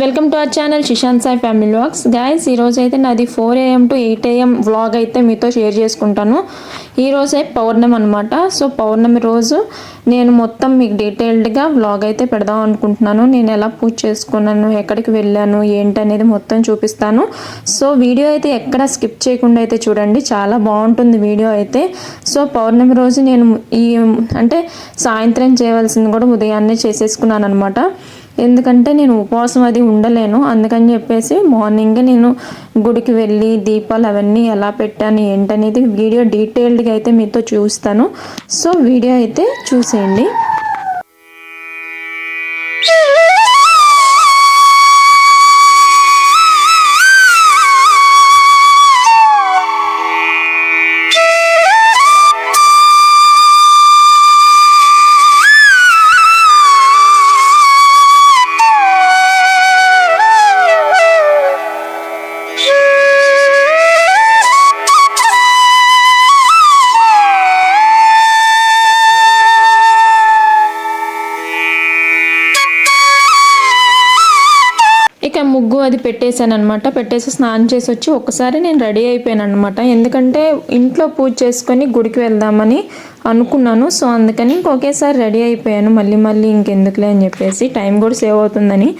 Welcome to our channel Shishant Sai family vlogs. Guys ఈరోజు అయితే నాది 4 AM to 8 AM వ్లాగ్ అయితే మీతో షేర్ చేసుకుంటాను. ఈరోజే పౌర్ణమి అనమాట. సో పౌర్ణమి రోజు నేను మొత్తం మీకు డీటెయిల్డ్గా వ్లాగ్ అయితే పెడదాం అనుకుంటున్నాను. నేను ఎలా పూజ చేసుకున్నాను, ఎక్కడికి వెళ్ళాను, ఏంటనేది మొత్తం చూపిస్తాను. సో వీడియో అయితే ఎక్కడ స్కిప్ చేయకుండా అయితే చూడండి, చాలా బాగుంటుంది వీడియో అయితే. సో పౌర్ణమి రోజు నేను అంటే సాయంత్రం చేయవలసింది కూడా ఉదయాన్నే చేసేసుకున్నాను అనమాట. ఎందుకంటే నేను ఉపవాసం అది ఉండలేను, అందుకని చెప్పేసి మార్నింగే నేను గుడికి వెళ్ళి దీపాలు అవన్నీ ఎలా పెట్టాను ఏంటనేది వీడియో డీటెయిల్డ్గా అయితే మీతో చూస్తాను. సో వీడియో అయితే చూసేయండి. ఇక ముగ్గు అది పెట్టేశాను అనమాట. పెట్టేసి స్నానం చేసి వచ్చి ఒక్కసారి నేను రెడీ అయిపోయాను అనమాట. ఎందుకంటే ఇంట్లో పూజ చేసుకొని గుడికి వెళ్దామని అనుకున్నాను. సో అందుకని ఇంకొకేసారి రెడీ అయిపోయాను. మళ్ళీ ఇంకెందుకులే అని చెప్పేసి, టైం కూడా సేవ్ అవుతుందని.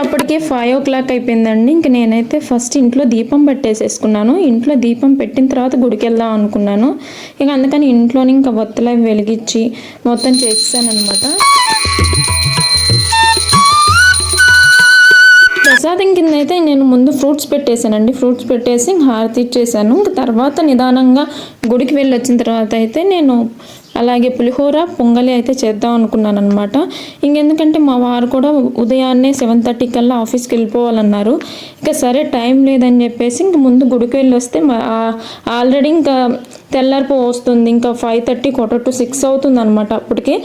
అప్పటికే 5 o'clock అయిపోయిందండి. ఇంక నేనైతే ఫస్ట్ ఇంట్లో దీపం పెట్టేసేసుకున్నాను. ఇంట్లో దీపం పెట్టిన తర్వాత గుడికి వెళ్దాం అనుకున్నాను. ఇక అందుకని ఇంట్లోని ఇంకా ఒత్తులు వెలిగించి మొత్తం చేసేసాను అనమాట. ప్రసాదం కింద అయితే నేను ముందు ఫ్రూట్స్ పెట్టేశానండి. ఫ్రూట్స్ పెట్టేసి హారతి ఇచ్చేసాను. ఇంక తర్వాత నిదానంగా గుడికి వెళ్ళి వచ్చిన తర్వాత అయితే నేను అలాగే పులిహోర పొంగలి అయితే చేద్దాం అనుకున్నాను అనమాట. ఇంకెందుకంటే మా వారు కూడా ఉదయాన్నే 7:30 కల్లా ఆఫీస్కి వెళ్ళిపోవాలన్నారు. ఇక సరే టైం లేదని చెప్పేసి ఇంక ముందు గుడికి వెళ్ళి వస్తే ఆల్రెడీ ఇంకా తెల్లారిపో వస్తుంది. ఇంకా 5:30 quarter to 6 అవుతుంది అనమాట అప్పటికే.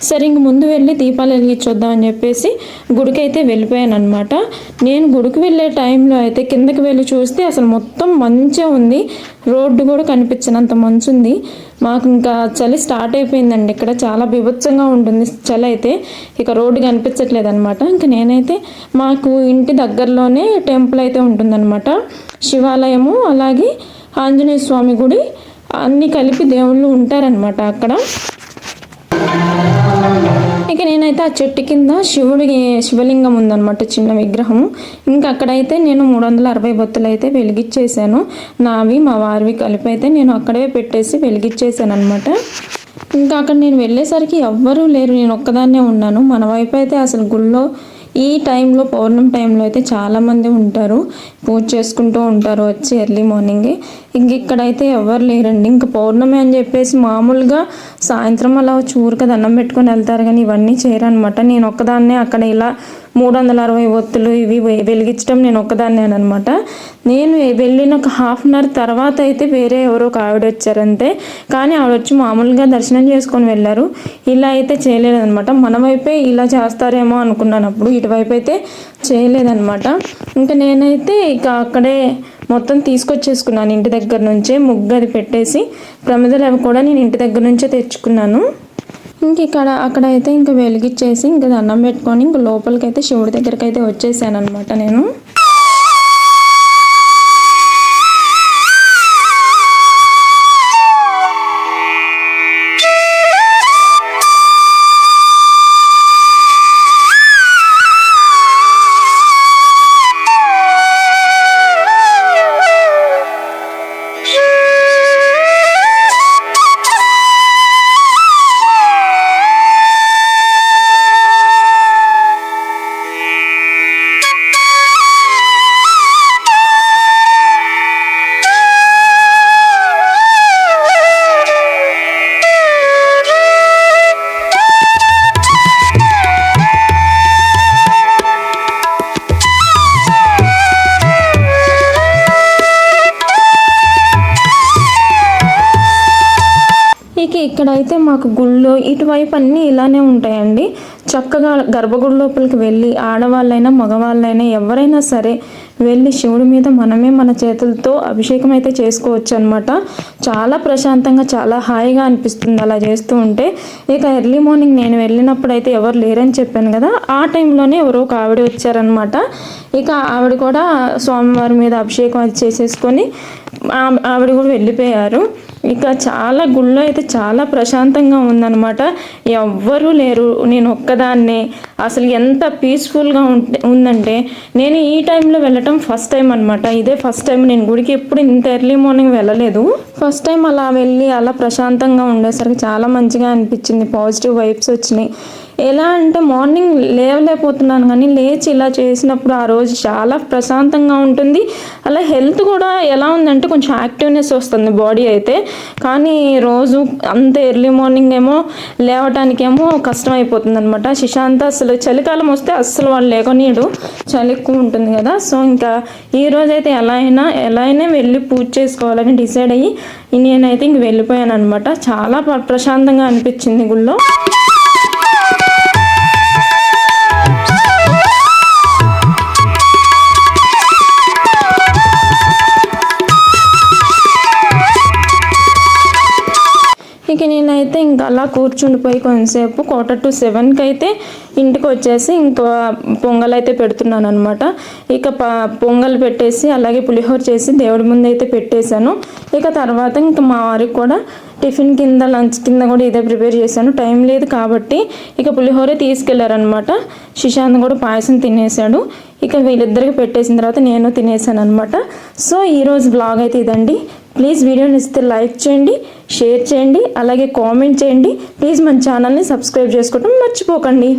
సరే ఇంక ముందు వెళ్ళి దీపాలు వెలిగించొద్దాం అని చెప్పేసి గుడికి అయితే వెళ్ళిపోయాను అనమాట. నేను గుడికి వెళ్ళే టైంలో అయితే కిందకి వెళ్ళి చూస్తే అసలు మొత్తం మంచిగా ఉంది. రోడ్డు కూడా కనిపించినంత మంచు ఉంది. మాకు ఇంకా చలి స్టార్ట్ అయిపోయిందండి. ఇక్కడ చాలా బీభత్సంగా ఉంటుంది చలి అయితే. ఇక రోడ్డు కనిపించట్లేదు అనమాట. ఇంకా నేనైతే మాకు ఇంటి దగ్గరలోనే టెంపుల్ అయితే ఉంటుందన్నమాట. శివాలయము అలాగే ఆంజనేయ స్వామి గుడి అన్నీ కలిపి దేవుళ్ళు ఉంటారనమాట అక్కడ. ఇక నేనైతే ఆ చెట్టు కింద శివలింగం ఉందన్నమాట, చిన్న విగ్రహం. ఇంకా అక్కడైతే నేను 360 బొత్తులు అయితే వెలిగించేసాను. నావి మా వారివి కలిపి అయితే నేను అక్కడే పెట్టేసి వెలిగించేసాను అనమాట. ఇంకా అక్కడ నేను వెళ్ళేసరికి ఎవ్వరూ లేరు, నేను ఒక్కదాన్నే ఉన్నాను. మన వైపు అయితే అసలు గుళ్ళో ఈ టైంలో పౌర్ణమి టైంలో అయితే చాలామంది ఉంటారు, పూజ చేసుకుంటూ ఉంటారు వచ్చి ఎర్లీ మార్నింగే. ఇంక ఇక్కడైతే ఎవరు లేరండి. ఇంకా పౌర్ణమి అని చెప్పేసి మామూలుగా సాయంత్రం అలా ఊరికే దండం పెట్టుకొని వెళ్తారు, కానీ ఇవన్నీ చేయరనమాట. నేను ఒక్కదాన్నే అక్కడ ఇలా 360 ఒత్తులు ఇవి వెలిగించడం నేను ఒక్కదాన్నే అనమాట. నేను వెళ్ళిన ఒక 1/2 hour తర్వాత అయితే వేరే ఎవరో ఒక ఆవిడ వచ్చారంతే. కానీ ఆవిడ వచ్చి మామూలుగా దర్శనం చేసుకొని వెళ్ళారు. ఇలా అయితే చేయలేదనమాట. మన వైపే ఇలా చేస్తారేమో అనుకున్నాను అప్పుడు, ఇటువైపు అయితే చేయలేదన్నమాట. ఇంకా నేనైతే ఇక అక్కడే మొత్తం తీసుకొచ్చేసుకున్నాను ఇంటి దగ్గర నుంచే. ముగ్గు అది పెట్టేసి ప్రమిదలు అవి కూడా నేను ఇంటి దగ్గర నుంచే తెచ్చుకున్నాను. అక్కడ అయితే ఇంకా వెలిగించేసి ఇంకా దండం పెట్టుకొని ఇంకా లోపలికైతే శివుడి దగ్గరికి అయితే వచ్చేసాను అనమాట నేను. ఇక్కడైతే మాకు గుళ్ళో ఇటువైపు అన్నీ ఇలానే ఉంటాయండి. చక్కగా గర్భగుడి లోపలికి వెళ్ళి ఆడవాళ్ళైనా మగవాళ్ళైనా ఎవరైనా సరే వెళ్ళి శివుడి మీద మనమే మన చేతులతో అభిషేకం అయితే చేసుకోవచ్చు అనమాట. చాలా ప్రశాంతంగా చాలా హాయిగా అనిపిస్తుంది అలా చేస్తూ ఉంటే. ఇక ఎర్లీ మార్నింగ్ నేను వెళ్ళినప్పుడు అయితే ఎవరు లేరని చెప్పాను కదా, ఆ టైంలోనే ఎవరో ఒక ఆవిడ వచ్చారనమాట. ఇక ఆవిడ కూడా స్వామివారి మీద అభిషేకం అది చేసేసుకొని ఆవిడ కూడా వెళ్ళిపోయారు. ఇక చాలా గుళ్ళో అయితే చాలా ప్రశాంతంగా ఉందన్నమాట. ఎవ్వరూ లేరు, నేను ఒక్కదాన్నే. అసలు ఎంత పీస్ఫుల్గా ఉందంటే నేను ఈ టైంలో వెళ్ళటం ఫస్ట్ టైం అనమాట. ఇదే ఫస్ట్ టైం నేను గుడికి ఎప్పుడు ఇంత ఎర్లీ మార్నింగ్ వెళ్ళలేదు. ఫస్ట్ టైం అలా వెళ్ళి అలా ప్రశాంతంగా ఉండేసరికి చాలా మంచిగా అనిపించింది. పాజిటివ్ వైబ్స్ వచ్చినాయి. ఎలా అంటే మార్నింగ్ లేవలేకపోతున్నాను కానీ లేచి ఇలా చేసినప్పుడు ఆ రోజు చాలా ప్రశాంతంగా ఉంటుంది. అలా హెల్త్ కూడా ఎలా ఉందంటే కొంచెం యాక్టివ్నెస్ వస్తుంది బాడీ అయితే. కానీ రోజు అంత ఎర్లీ మార్నింగ్ ఏమో లేవటానికేమో కష్టం అయిపోతుంది అనమాట. శశాంత్ అసలు చలికాలం వస్తే అస్సలు వాళ్ళు లేకనీడు, చలి ఎక్కువ ఉంటుంది కదా. సో ఇంకా ఈ రోజైతే ఎలా అయినా వెళ్ళి పూజ చేసుకోవాలని డిసైడ్ అయ్యి నేనైతే ఇంక వెళ్ళిపోయాను అనమాట. చాలా ప్రశాంతంగా అనిపించింది గుళ్ళో. ఇక నేనైతే ఇంకా అలా కూర్చుండిపోయి కొంతసేపు 6:45 అయితే ఇంటికి వచ్చేసి ఇంకా పొంగల్ అయితే పెడుతున్నాను అనమాట. ఇక పొంగల్ పెట్టేసి అలాగే పులిహోర చేసి దేవుడి ముందు అయితే పెట్టేశాను. ఇక తర్వాత ఇంకా మా వారికి కూడా టిఫిన్ కింద లంచ్ కింద కూడా ఇదే ప్రిపేర్ చేశాను. టైం లేదు కాబట్టి ఇక పులిహోరే తీసుకెళ్లారనమాట. శశాంత్ కూడా పాయసం తినేసాడు. ఇక వీళ్ళిద్దరికి పెట్టేసిన తర్వాత నేను తినేసాను అనమాట. సో ఈరోజు బ్లాగ్ అయితే ఇదండి. ప్లీజ్ వీడియోని ఇస్తే లైక్ చేయండి, షేర్ చేయండి, అలాగే కామెంట్ చేయండి. ప్లీజ్ మన ఛానల్ని సబ్స్క్రైబ్ చేసుకోవడం మర్చిపోకండి.